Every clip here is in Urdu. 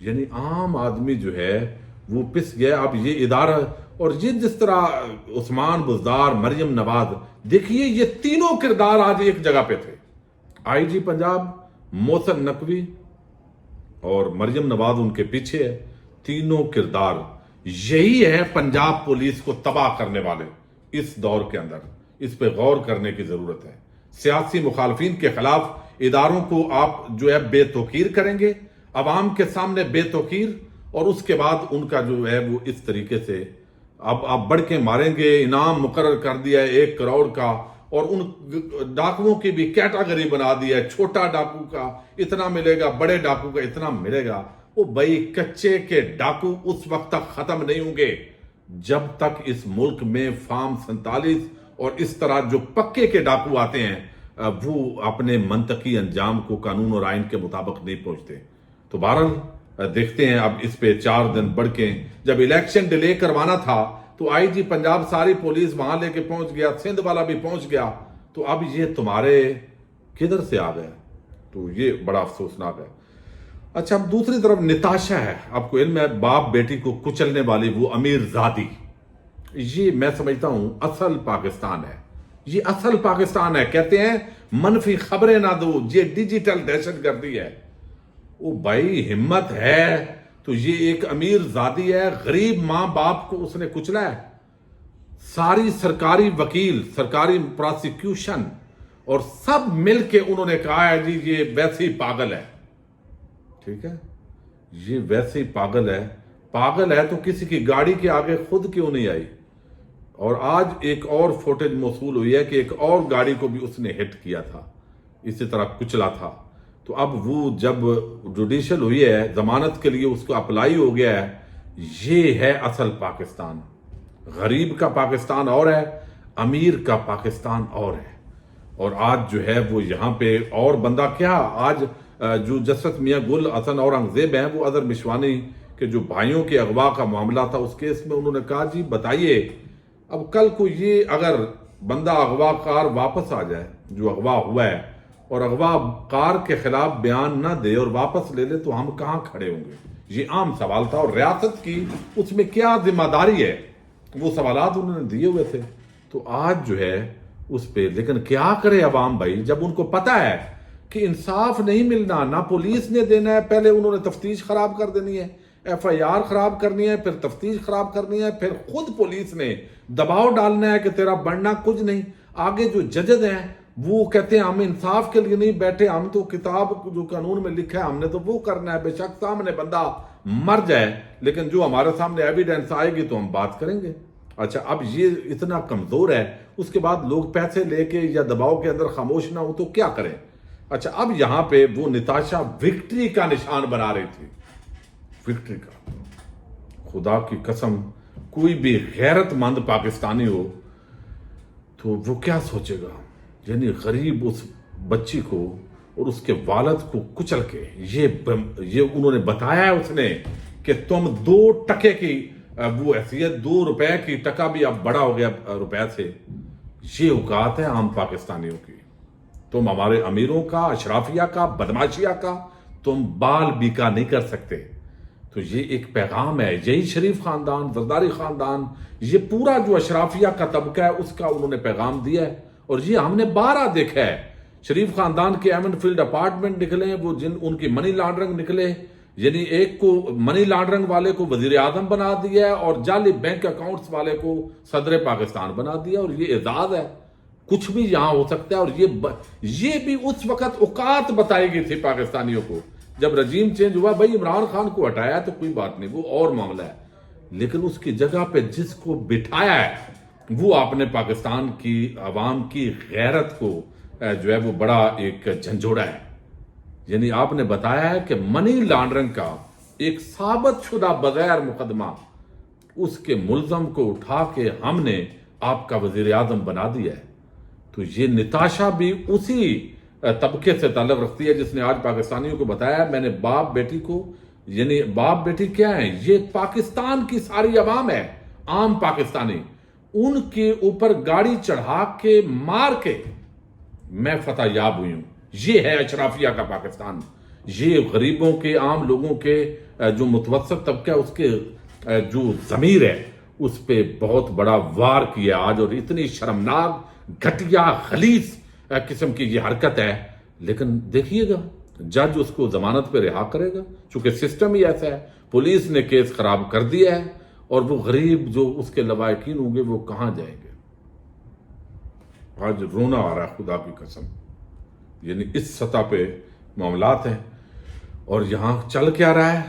یعنی عام آدمی جو ہے وہ پس گیا. اب یہ ادارہ اور یہ جس طرح عثمان بزدار, مریم نواز, دیکھیے یہ تینوں کردار آج ایک جگہ پہ تھے. آئی جی پنجاب محسن نقوی اور مریم نواز ان کے پیچھے ہے. تینوں کردار یہی ہے پنجاب پولیس کو تباہ کرنے والے اس دور کے اندر. اس پہ غور کرنے کی ضرورت ہے. سیاسی مخالفین کے خلاف اداروں کو آپ جو ہے بے توقیر کریں گے, عوام کے سامنے بے توقیر, اور اس کے بعد ان کا جو ہے وہ اس طریقے سے اب آپ بڑھ کے ماریں گے. انعام مقرر کر دیا ہے 1 کروڑ کا, اور ان ڈاکوؤں کی بھی کیٹاگری بنا دی ہے. چھوٹا ڈاکو کا اتنا ملے گا, بڑے ڈاکو کا اتنا ملے گا. وہ بھائی کچے کے ڈاکو اس وقت تک ختم نہیں ہوں گے جب تک اس ملک میں فارم 47 اور اس طرح جو پکے کے ڈاکو آتے ہیں وہ اپنے منطقی انجام کو قانون اور آئین کے مطابق نہیں پہنچتے. تو بہرحال دیکھتے ہیں. اب اس پہ 4 دن بڑھ کے جب الیکشن ڈیلے کروانا تھا تو آئی جی پنجاب ساری پولیس وہاں لے کے پہنچ گیا, سندھ والا بھی پہنچ گیا. تو اب یہ تمہارے کدھر سے آ گئے؟ تو یہ بڑا افسوسناک ہے. اچھا, اب دوسری طرف نتاشا ہے. آپ کو علم ہے باپ بیٹی کو کچلنے والی وہ امیر زادی, یہ میں سمجھتا ہوں اصل پاکستان ہے. یہ اصل پاکستان ہے. کہتے ہیں منفی خبریں نہ دو, یہ ڈیجیٹل دہشت گردی ہے. وہ بھائی ہمت ہے تو یہ ایک امیر زادی ہے, غریب ماں باپ کو اس نے کچلا ہے. ساری سرکاری وکیل, سرکاری پراسیکیوشن اور سب مل کے انہوں نے کہا ہے جی یہ ویسے ہی پاگل ہے. ٹھیک ہے, یہ ویسے ہی پاگل ہے. پاگل ہے تو کسی کی گاڑی کے آگے خود کیوں نہیں آئی؟ اور آج ایک اور فوٹیج موصول ہوئی ہے کہ ایک اور گاڑی کو بھی اس نے ہٹ کیا تھا, اسی طرح کچلا تھا. تو اب وہ جب جوڈیشل ہوئی ہے ضمانت کے لیے اس کو اپلائی ہو گیا ہے. یہ ہے اصل پاکستان. غریب کا پاکستان اور ہے, امیر کا پاکستان اور ہے. اور آج جو ہے وہ یہاں پہ اور بندہ کیا, آج جو جسرت میاں گل حسن اور اورنگزیب ہیں وہ اظہر مشوانی کے جو بھائیوں کے اغوا کا معاملہ تھا اس کیس میں انہوں نے کہا جی بتائیے اب کل کو یہ اگر بندہ اغوا کار واپس آ جائے جو اغوا ہوا ہے اور اغوا کار کے خلاف بیان نہ دے اور واپس لے لے تو ہم کہاں کھڑے ہوں گے؟ یہ عام سوال تھا. اور ریاست کی اس میں کیا ذمہ داری ہے, وہ سوالات انہوں نے دیے ہوئے تھے. تو آج جو ہے اس پہ لیکن کیا کرے عوام بھائی, جب ان کو پتا ہے کہ انصاف نہیں ملنا, نہ پولیس نے دینا ہے, پہلے انہوں نے تفتیش خراب کر دینی ہے, ایف آئی آر خراب کرنی ہے, پھر تفتیش خراب کرنی ہے, پھر خود پولیس نے دباؤ ڈالنا ہے کہ تیرا بڑھنا کچھ نہیں. آگے جو ججز ہیں وہ کہتے ہیں ہم انصاف کے لیے نہیں بیٹھے, ہم تو کتاب جو قانون میں لکھا ہے ہم نے تو وہ کرنا ہے. بے شک سامنے بندہ مر جائے لیکن جو ہمارے سامنے ایویڈنس آئے گی تو ہم بات کریں گے. اچھا, اب یہ اتنا کمزور ہے, اس کے بعد لوگ پیسے لے کے یا دباؤ کے اندر خاموش نہ ہو تو کیا کریں؟ اچھا, اب یہاں پہ وہ نتاشا وکٹری کا نشان بنا رہی تھی. وکٹری کا, خدا کی قسم کوئی بھی غیرت مند پاکستانی ہو تو وہ کیا سوچے گا؟ یعنی غریب اس بچی کو اور اس کے والد کو کچل کے یہ انہوں نے بتایا ہے اس نے کہ تم 2 ٹکے کی وہ حیثیت 2 روپے کی, ٹکا بھی اب بڑا ہو گیا روپے سے. یہ اوقات ہے عام پاکستانیوں کی. تم ہمارے امیروں کا, اشرافیہ کا, بدماشیہ کا تم بال بیکا نہیں کر سکتے. تو یہ ایک پیغام ہے. یہی شریف خاندان, زرداری خاندان, یہ پورا جو اشرافیہ کا طبقہ ہے اس کا انہوں نے پیغام دیا ہے. اور یہ ہم نے 12 دیکھا ہے. شریف خاندان کے ایمن فیلڈ اپارٹمنٹ نکلے, وہ ان کی منی لانڈرنگ نکلے, یعنی ایک کو منی لانڈرنگ والے کو وزیر اعظم بنا دیا ہے اور جعلی بینک اکاؤنٹس والے کو صدر پاکستان بنا دیا. اور یہ اعزاز ہے, کچھ بھی یہاں ہو سکتا ہے. اور یہ بھی اس وقت اوقات بتائی گئی تھی پاکستانیوں کو جب رجیم چینج ہوا. بھائی عمران خان کو ہٹایا تو کوئی بات نہیں, وہ اور معاملہ ہے, لیکن اس کی جگہ پہ جس کو بٹھایا ہے وہ آپ نے پاکستان کی عوام کی غیرت کو جو ہے وہ بڑا ایک جھنجھوڑا ہے. یعنی آپ نے بتایا ہے کہ منی لانڈرنگ کا ایک ثابت شدہ بغیر مقدمہ اس کے ملزم کو اٹھا کے ہم نے آپ کا وزیر اعظم بنا دیا ہے. تو یہ نتاشا بھی اسی طبقے سے تعلق رکھتی ہے جس نے آج پاکستانیوں کو بتایا میں نے باپ بیٹی کو, یعنی باپ بیٹی کیا ہے, یہ پاکستان کی ساری عوام ہے, عام پاکستانی, ان کے اوپر گاڑی چڑھا کے مار کے میں فتح یاب ہوئی ہوں. یہ ہے اشرافیہ کا پاکستان. یہ غریبوں کے، عام لوگوں کے، جو متوسط طبقہ ہے اس کے جو ضمیر ہے اس پہ بہت بڑا وار کیا آج، اور اتنی شرمناک، گھٹیا، غلیظ قسم کی یہ حرکت ہے. لیکن دیکھیے گا جج اس کو ضمانت پہ رہا کرے گا، چونکہ سسٹم ہی ایسا ہے. پولیس نے کیس خراب کر دیا ہے، اور وہ غریب جو اس کے لواحقین ہوں گے وہ کہاں جائیں گے؟ آج رونا آ رہا ہے خدا کی قسم. یعنی اس سطح پہ معاملات ہیں. اور یہاں چل کیا رہا ہے؟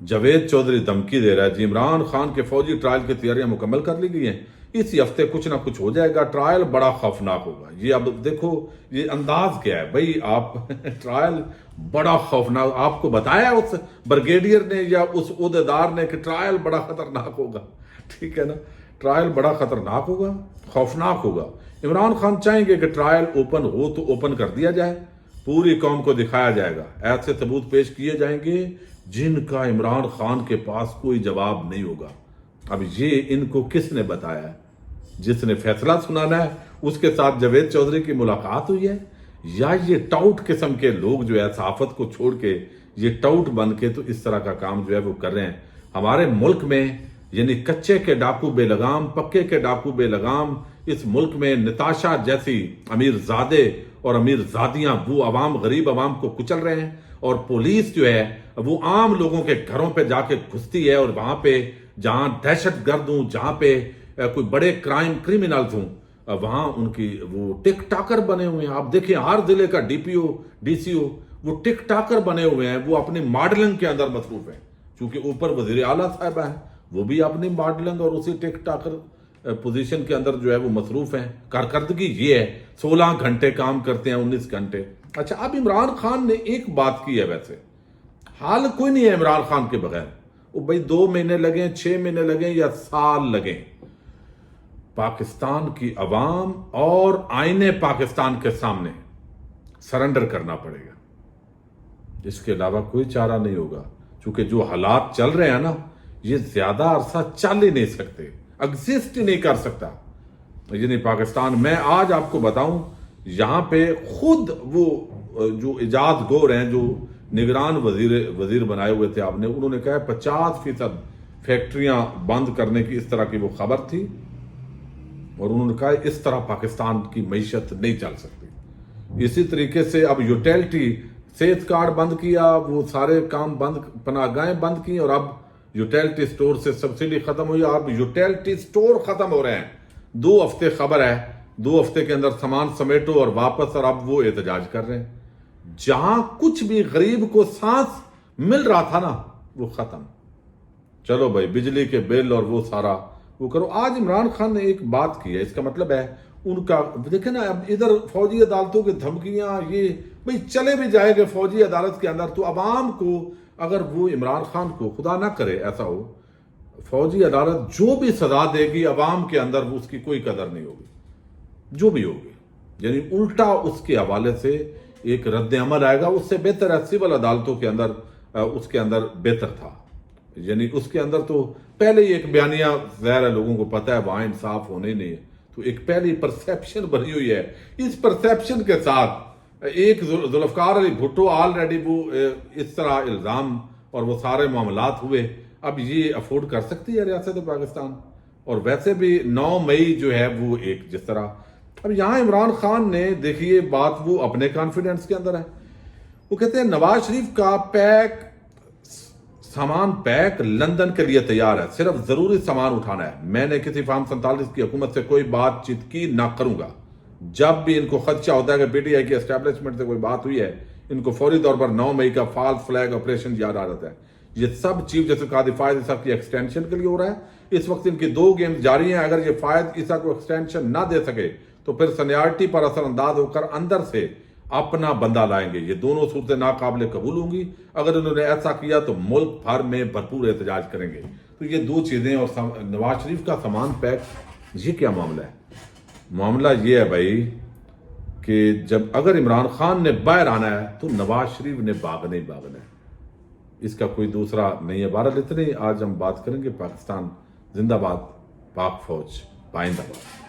جاوید چودھری دھمکی دے رہا ہے جی عمران خان کے فوجی ٹرائل کی تیاریاں مکمل کر لی گئی ہیں، اسی ہفتے کچھ نہ کچھ ہو جائے گا، ٹرائل بڑا خوفناک ہوگا. یہ اب دیکھو یہ انداز کیا ہے بھائی، آپ ٹرائل بڑا خوفناک، آپ کو بتایا اس بریگیڈیئر نے یا اس عہدیدار نے کہ ٹرائل بڑا خطرناک ہوگا؟ ٹھیک ہے نا، ٹرائل بڑا خطرناک ہوگا، خوفناک ہوگا. عمران خان چاہیں گے کہ ٹرائل اوپن ہو تو اوپن کر دیا جائے، پوری قوم کو دکھایا جائے گا، ایسے ثبوت پیش کیے جائیں گے جن کا عمران خان کے پاس کوئی جواب نہیں ہوگا. اب یہ ان کو کس نے بتایا ہے؟ جس نے فیصلہ سنانا ہے اس کے ساتھ جاوید چودھری کی ملاقات ہوئی ہے، یا یہ ٹاؤٹ قسم کے لوگ جو ہے صحافت کو چھوڑ کے یہ ٹاؤٹ بن کے تو اس طرح کا کام جو ہے وہ کر رہے ہیں. ہمارے ملک میں یعنی کچے کے ڈاکو بے لگام، پکے کے ڈاکو بے لگام، اس ملک میں نتاشا جیسی امیر زادے اور امیر زادیاں وہ عوام، غریب عوام کو کچل رہے ہیں. اور پولیس جو ہے وہ عام لوگوں کے گھروں پہ جا کے گھستی ہے، اور وہاں پہ جہاں دہشت گرد ہوں، جہاں پہ کوئی بڑے کرمنلز ہوں، وہاں ان کی وہ ٹک ٹاکر بنے ہوئے ہیں. آپ دیکھیں ہر ضلع کا ڈی پی او، ڈی سی او وہ ٹک ٹاکر بنے ہوئے ہیں، وہ اپنی ماڈلنگ کے اندر مصروف ہیں. چونکہ اوپر وزیر اعلیٰ صاحبہ ہیں، وہ بھی اپنی ماڈلنگ اور اسی ٹک ٹاکر پوزیشن کے اندر جو ہے وہ مصروف ہیں. کارکردگی یہ ہے 16 گھنٹے کام کرتے ہیں، 19 گھنٹے. اچھا، اب عمران خان نے ایک بات کی ہے، ویسے حال کوئی نہیں ہے عمران خان کے بغیر. وہ بھائی 2 مہینے لگیں، 6 مہینے لگیں یا سال لگیں، پاکستان کی عوام اور آئین پاکستان کے سامنے سرنڈر کرنا پڑے گا. اس کے علاوہ کوئی چارہ نہیں ہوگا، چونکہ جو حالات چل رہے ہیں نا، یہ زیادہ عرصہ چل ہی نہیں سکتے، ایگزسٹ ہی نہیں کر سکتا. یعنی پاکستان میں آج آپ کو بتاؤں، یہاں پہ خود وہ جو ایجاد گور ہیں، جو نگران وزیر بنائے ہوئے تھے آپ نے، انہوں نے کہا 50% فیکٹریاں بند کرنے کی اس طرح کی وہ خبر تھی، اور انہوں نے کہا اس طرح پاکستان کی معیشت نہیں چل سکتی. اسی طریقے سے اب یوٹیلٹی، صحت کارڈ بند کیا، وہ سارے کام بند، پناہ گاہیں بند کی، اور اب یوٹیلٹی سٹور سے سبسڈی ختم ہوئی، اب یوٹیلٹی سٹور ختم ہو رہے ہیں. 2 ہفتے خبر ہے، 2 ہفتے کے اندر سامان سمیٹو اور واپس، اور اب وہ احتجاج کر رہے ہیں. جہاں کچھ بھی غریب کو سانس مل رہا تھا نا، وہ ختم. چلو بھائی بجلی کے بل اور وہ سارا وہ کرو. آج عمران خان نے ایک بات کی ہے، اس کا مطلب ہے ان کا دیکھیں نا، اب ادھر فوجی عدالتوں کی دھمکیاں، یہ بھائی چلے بھی جائے گے فوجی عدالت کے اندر، تو عوام کو اگر وہ عمران خان کو خدا نہ کرے ایسا ہو، فوجی عدالت جو بھی سزا دے گی عوام کے اندر اس کی کوئی قدر نہیں ہوگی، جو بھی ہوگی. یعنی الٹا اس کے حوالے سے ایک رد عمل آئے گا. اس سے بہتر ہے سول عدالتوں کے اندر، اس کے اندر بہتر تھا. یعنی اس کے اندر تو پہلے ہی ایک بیانیہ ظاہر ہے، لوگوں کو پتہ ہے وہاں انصاف ہونے نہیں ہے، تو ایک پہلی پرسیپشن بنی ہوئی ہے. اس پرسیپشن کے ساتھ ایک ذوالفقار علی بھٹو آلریڈی وہ اس طرح الزام اور وہ سارے معاملات ہوئے. اب یہ افورڈ کر سکتی ہے ریاست پاکستان. اور ویسے بھی 9 مئی جو ہے وہ ایک جس طرح، اب یہاں عمران خان نے دیکھیے بات وہ اپنے کانفیڈنس کے اندر ہے. وہ کہتے ہیں نواز شریف کا سامان پیک لندن کے لیے تیار ہے، صرف ضروری سامان اٹھانا ہے. میں نے کسی فارم 47 کی حکومت سے کوئی بات چیت کی نہ کروں گا. جب بھی ان کو خدشہ ہوتا ہے کہ پی ٹی آئی کی اسٹیبلشمنٹ سے کوئی بات ہوئی ہے، ان کو فوری طور پر 9 مئی کا فالس فلیگ آپریشن یاد آ جاتا ہے. یہ سب چیف جسٹس قاضی فائز عیسیٰ کی ایکسٹینشن کے لیے ہو رہا ہے. اس وقت ان کی 2 گیمز جاری ہیں. اگر یہ فائز عیسیٰ کو ایکسٹینشن نہ دے سکے تو پھر سینیارٹی پر اثر انداز ہو کر اندر سے اپنا بندہ لائیں گے. یہ دونوں صورتیں ناقابل قبول ہوں گی. اگر انہوں نے ایسا کیا تو ملک بھر میں بھرپور احتجاج کریں گے. تو یہ 2 چیزیں. اور نواز شریف کا سامان پیک، یہ کیا معاملہ ہے؟ معاملہ یہ ہے بھائی کہ جب اگر عمران خان نے باہر آنا ہے تو نواز شریف نے بھاگنا ہی بھاگنا ہے، اس کا کوئی دوسرا نہیں ہے. بہرحال اتنے آج ہم بات کریں گے. پاکستان زندہ باد، پاک فوج پائندہ باد.